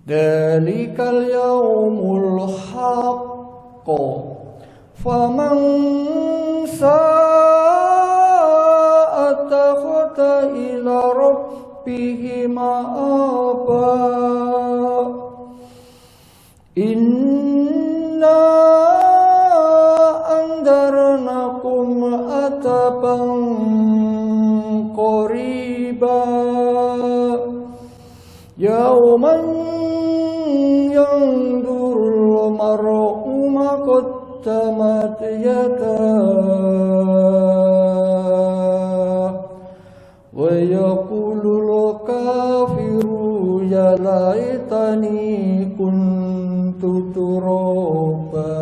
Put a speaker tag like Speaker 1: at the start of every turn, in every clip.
Speaker 1: Dzalikal yaumul haqq faman saa'a attakhadha ila rabbihi ma'aba. Inna andarnakum ataban qariba yauman yandurul mar'u ma qaddamat yadah wa yaqulul kafiru ya laitani kuntu turaba.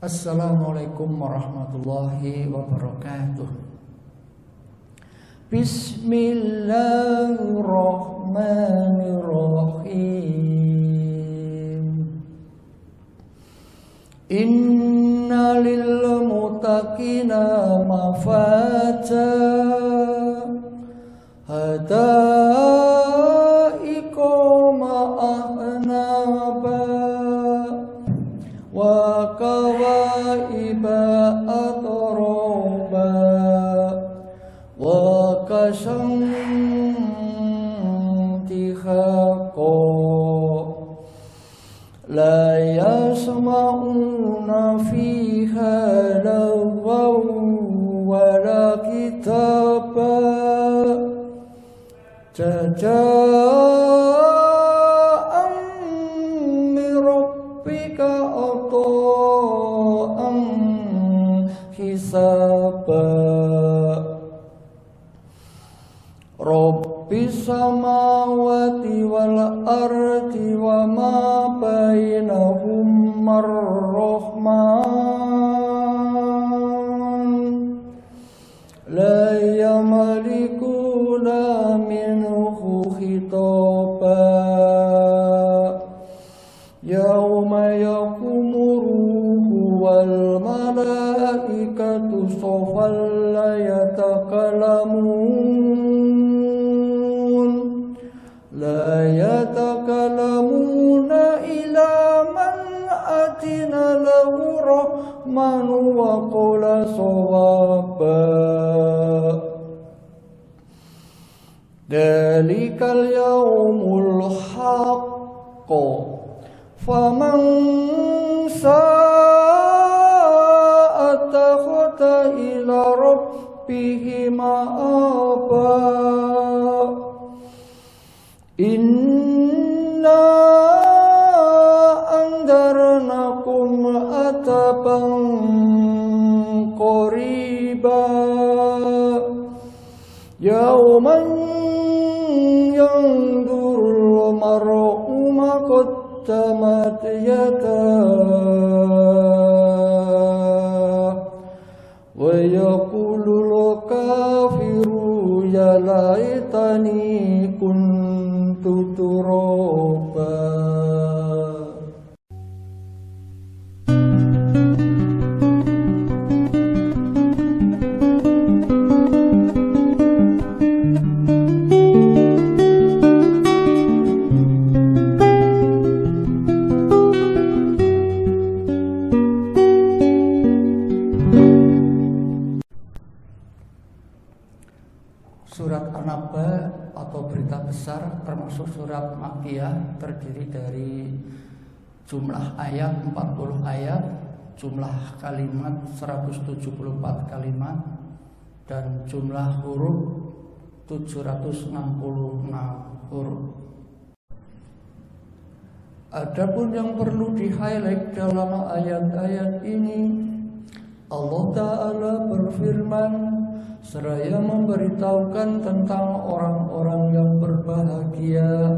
Speaker 1: Assalamualaikum warahmatullahi wabarakatuh. Bismillahirrahmanirrahim. Inna lil muttaqina mafaza hadaiqa ma'ahnaba wa kawaiba atroba wa kasyantihaqo la yasma'una fiha lagwaw wa la kitaba jaja'an min rabbika ata'an hisaba. Rabbis samawati wal ardi wa ma bainahum ar-rahman la yamlikuna minhu khitaba yauma yaqumu ruhu wal malaikatu safan la yatakalamuna ila man atina lahu rahmanu wa qala sawaba. Dzalikal yaumul haqq faman saa'a attakhadha ila rabbihi ma'aba. Inna andarnakum ataban qariba yauman yandurul mar'u ma qaddamat yadah wa yaqulul kafiru ya laitani kuntu turaba. Surat An-Naba atau berita besar termasuk surat Makkiyah, terdiri dari jumlah ayat 40 ayat, jumlah kalimat 174 kalimat, dan jumlah huruf 766 huruf. Adapun yang perlu di-highlight dalam ayat-ayat ini, Allah Ta'ala berfirman seraya memberitahukan tentang orang-orang yang berbahagia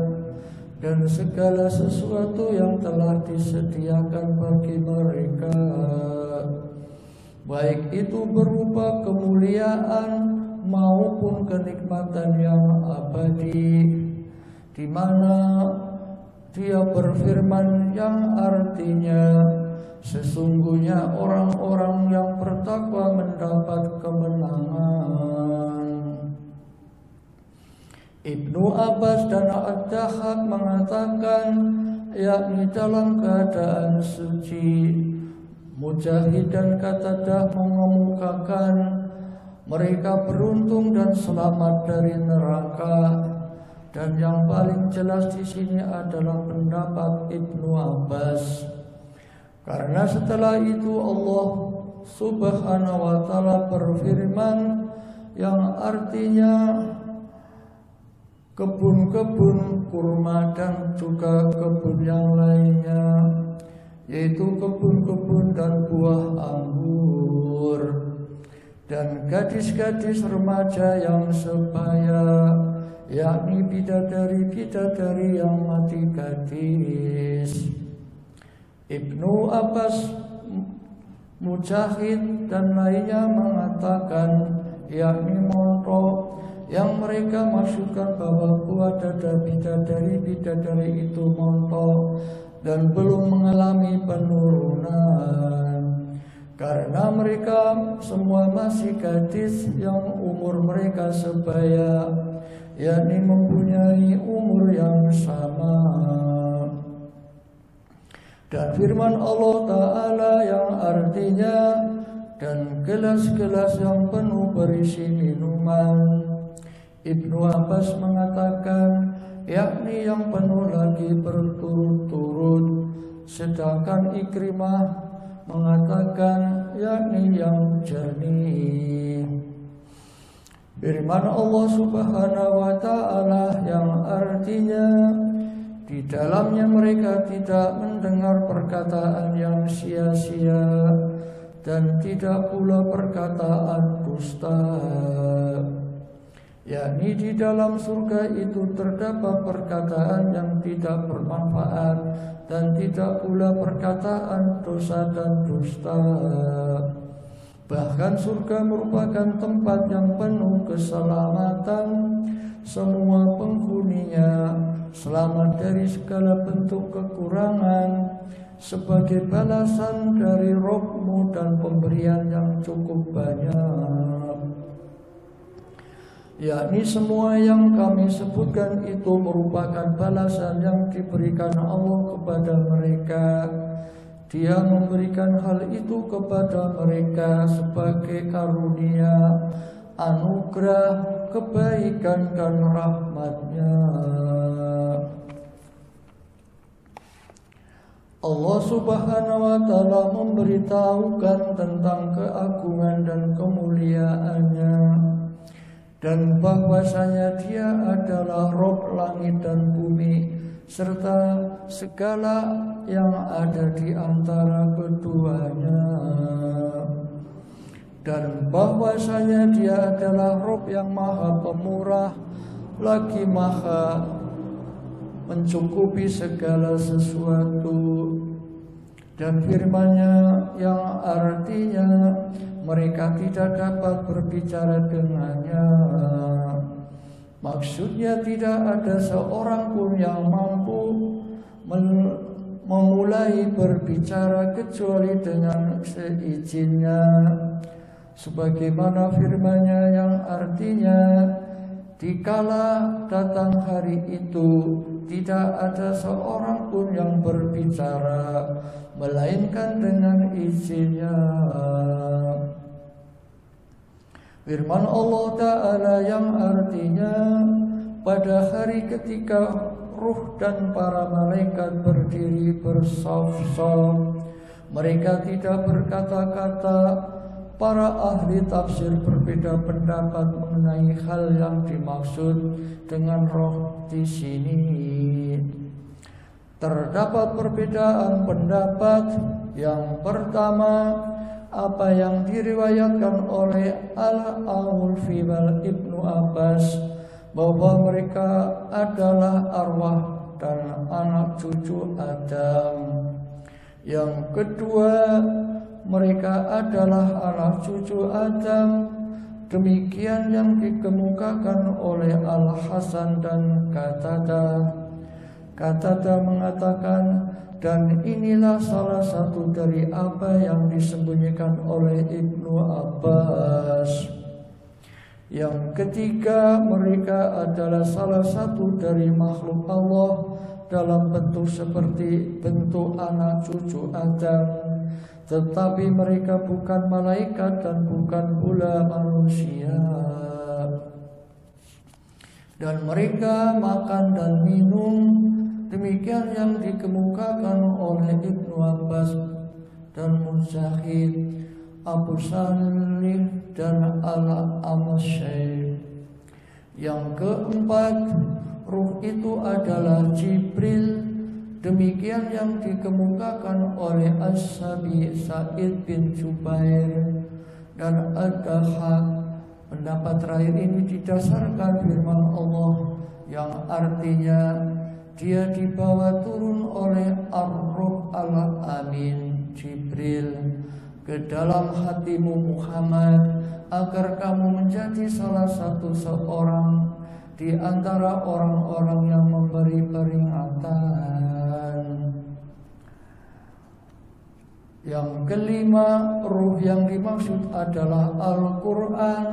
Speaker 1: dan segala sesuatu yang telah disediakan bagi mereka, baik itu berupa kemuliaan maupun kenikmatan yang abadi, di mana Dia berfirman yang artinya sesungguhnya orang-orang yang bertakwa mendapat kemenangan. Ibnu Abbas dan Ad-Dahhak mengatakan, yakni dalam keadaan suci. Mujahid dan Qatadah mengemukakan mereka beruntung dan selamat dari neraka. Dan yang paling jelas di sini adalah pendapat Ibnu Abbas. Karena setelah itu Allah Subhanahu wa Ta'ala berfirman yang artinya kebun-kebun kurma dan juga kebun yang lainnya, yaitu kebun-kebun dan buah anggur, dan gadis-gadis remaja yang sebaya, yakni bidadari-bidadari yang mati gadis. Ibnu Abbas, Mujahid dan lainnya mengatakan yakni montok yang mereka maksudkan bahwa buah dada bidadari-bidadari itu montok dan belum mengalami penurunan, karena mereka semua masih gadis yang umur mereka sebaya, yakni mempunyai umur yang sama. Dan firman Allah Ta'ala yang artinya dan gelas-gelas yang penuh berisi minuman, Ibnu Abbas mengatakan yakni yang penuh lagi berturut-turut, sedangkan Ikrimah mengatakan yakni yang jernih. Firman Allah Subhanahu wa Ta'ala yang artinya di dalamnya mereka tidak mendengar perkataan yang sia-sia dan tidak pula perkataan dusta. Yakni di dalam surga itu terdapat perkataan yang tidak bermanfaat dan tidak pula perkataan dosa dan dusta. Bahkan surga merupakan tempat yang penuh keselamatan. Semua penghuninya selamat dari segala bentuk kekurangan sebagai balasan dari Rabb-Mu dan pemberian yang cukup banyak. Yakni semua yang kami sebutkan itu merupakan balasan yang diberikan Allah kepada mereka. Dia memberikan hal itu kepada mereka sebagai karunia, anugerah, kebaikan dan rahmat-Nya. Allah Subhanahu wa Ta'ala memberitahukan tentang keagungan dan kemuliaan-Nya, dan bahwasanya Dia adalah Rabb langit dan bumi serta segala yang ada di antara keduanya, dan bahwasanya Dia adalah Rabb yang maha pemurah lagi maha mencukupi segala sesuatu. Dan firman-Nya yang artinya mereka tidak dapat berbicara dengannya. Maksudnya tidak ada seorang pun yang mampu memulai berbicara kecuali dengan seizinnya. Sebagaimana firman-Nya yang artinya dikala datang hari itu tidak ada seorang pun yang berbicara melainkan dengan izinnya. Firman Allah Ta'ala yang artinya pada hari ketika ruh dan para malaikat berdiri bersaf-saf, mereka tidak berkata-kata para ahli tafsir berbeda pendapat mengenai hal yang dimaksud dengan roh di sini. Terdapat perbedaan pendapat. Yang pertama, apa yang diriwayatkan oleh Al-Awfi wal Ibnu Abbas bahwa mereka adalah arwah dan anak cucu Adam. Yang kedua, mereka adalah anak cucu Adam. Demikian yang dikemukakan oleh Al-Hasan dan Qatadah. Qatadah mengatakan, dan inilah salah satu dari apa yang disembunyikan oleh Ibnu Abbas. Yang ketiga, mereka adalah salah satu dari makhluk Allah dalam bentuk seperti bentuk anak cucu Adam, tetapi mereka bukan malaikat dan bukan pula manusia. Dan mereka makan dan minum. Demikian yang dikemukakan oleh Ibnu Abbas dan Mujahid, Abu Salim dan Al-Amasyai. Yang keempat, ruh itu adalah Jibril. Demikian yang dikemukakan oleh As-Sabi Sa'id bin Jubair dan Ad-Dahhak. Pendapat terakhir ini didasarkan firman Allah yang artinya dia dibawa turun oleh Ar-Ruh Al-Amin Jibril ke dalam hatimu Muhammad, agar kamu menjadi salah satu seorang di antara orang-orang yang memberi peringatan. Yang kelima, ruh yang dimaksud adalah Al-Quran.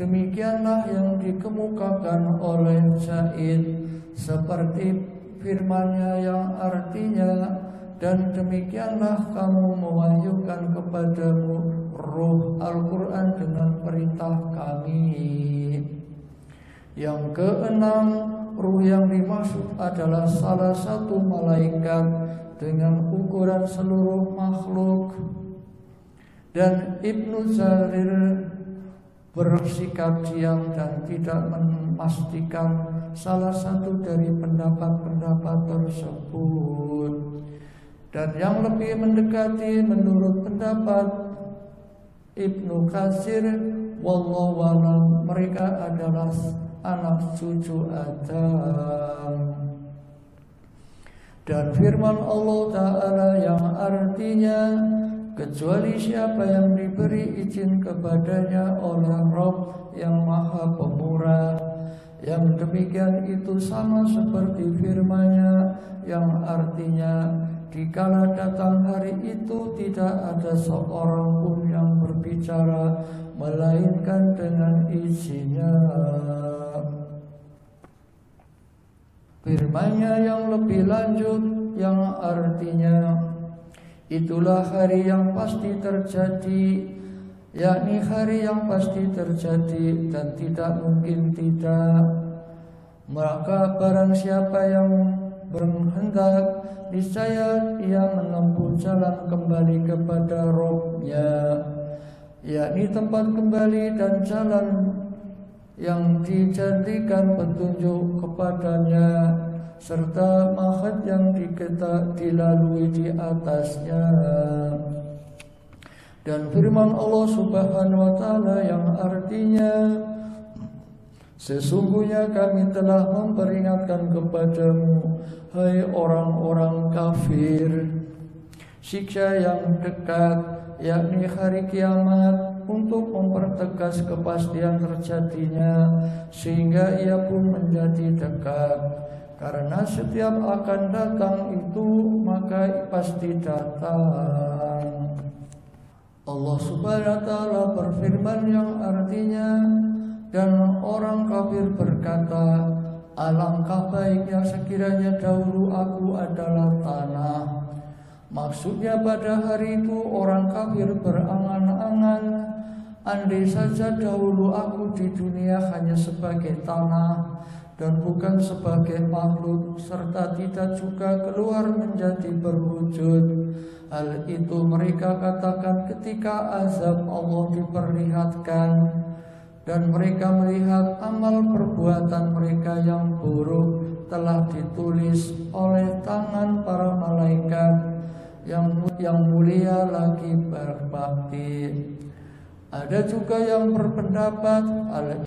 Speaker 1: Demikianlah yang dikemukakan oleh Zaid seperti firman-Nya yang artinya, dan demikianlah kamu mewahyukan kepadamu ruh Al-Quran dengan perintah kami. Yang keenam, ruh yang dimaksud adalah salah satu malaikat dengan ukuran seluruh makhluk. Dan Ibnu Jarir bersikap diam dan tidak memastikan salah satu dari pendapat-pendapat tersebut. Dan yang lebih mendekati menurut pendapat Ibnu Katsir, wallahu a'lam, mereka adalah anak cucu Adam. Dan firman Allah Ta'ala yang artinya, kecuali siapa yang diberi izin kepadanya oleh Rabb yang Maha Pemurah. Yang demikian itu sama seperti firman-Nya yang artinya, dikala datang hari itu tidak ada seorang pun yang berbicara melainkan dengan izinnya. Firman-Nya yang lebih lanjut yang artinya, itulah hari yang pasti terjadi, yakni hari yang pasti terjadi dan tidak mungkin tidak. Maka barang siapa yang berkehendak, niscaya ia menempuh jalan kembali kepada Rabb-Nya, yakni tempat kembali dan jalan yang dijadikan petunjuk kepadanya, serta makhluk yang dilalui di atasnya. Dan firman Allah Subhanahu wa Ta'ala yang artinya, sesungguhnya kami telah memperingatkan kepadamu, hai orang-orang kafir, siksa yang dekat, yakni hari kiamat, untuk mempertegas kepastian terjadinya, sehingga ia pun menjadi dekat. Karena setiap akan datang itu, maka pasti datang. Allah Subhanahu wa Ta'ala berfirman yang artinya, dan orang kafir berkata, alangkah baiknya sekiranya dahulu aku adalah tanah. Maksudnya pada hari itu orang kafir berangan-angan, andai saja dahulu aku di dunia hanya sebagai tanah dan bukan sebagai makhluk, serta tidak juga keluar menjadi berwujud, Hal itu mereka katakan ketika azab Allah diperlihatkan, dan mereka melihat amal perbuatan mereka yang buruk telah ditulis oleh tangan para malaikat yang mulia lagi berbakti. Ada juga yang berpendapat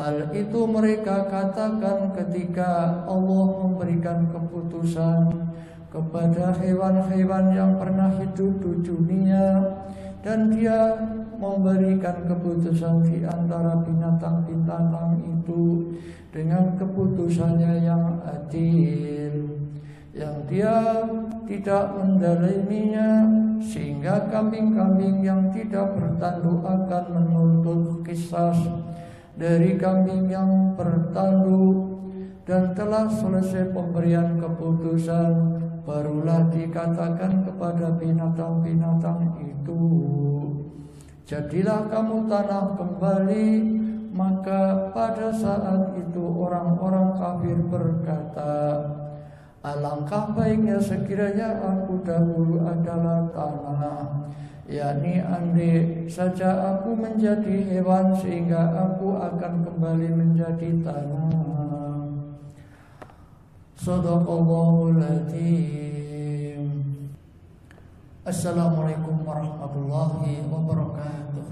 Speaker 1: hal itu mereka katakan ketika Allah memberikan keputusan kepada hewan-hewan yang pernah hidup di dunia, dan Dia memberikan keputusan di antara binatang-binatang itu dengan keputusannya yang adil, yang Dia tidak mendaliminya, sehingga kambing-kambing yang tidak bertanduk akan menuntut kisas dari kambing yang bertanduk. Dan telah selesai pemberian keputusan, barulah dikatakan kepada binatang-binatang itu, jadilah kamu tanah kembali. Maka pada saat itu orang-orang kafir berkata, alangkah baiknya sekiranya aku dahulu adalah tanah, yakni andai saja aku menjadi hewan sehingga aku akan kembali menjadi tanah. Shadaqallahul Adzim. Assalamualaikum warahmatullahi wabarakatuh.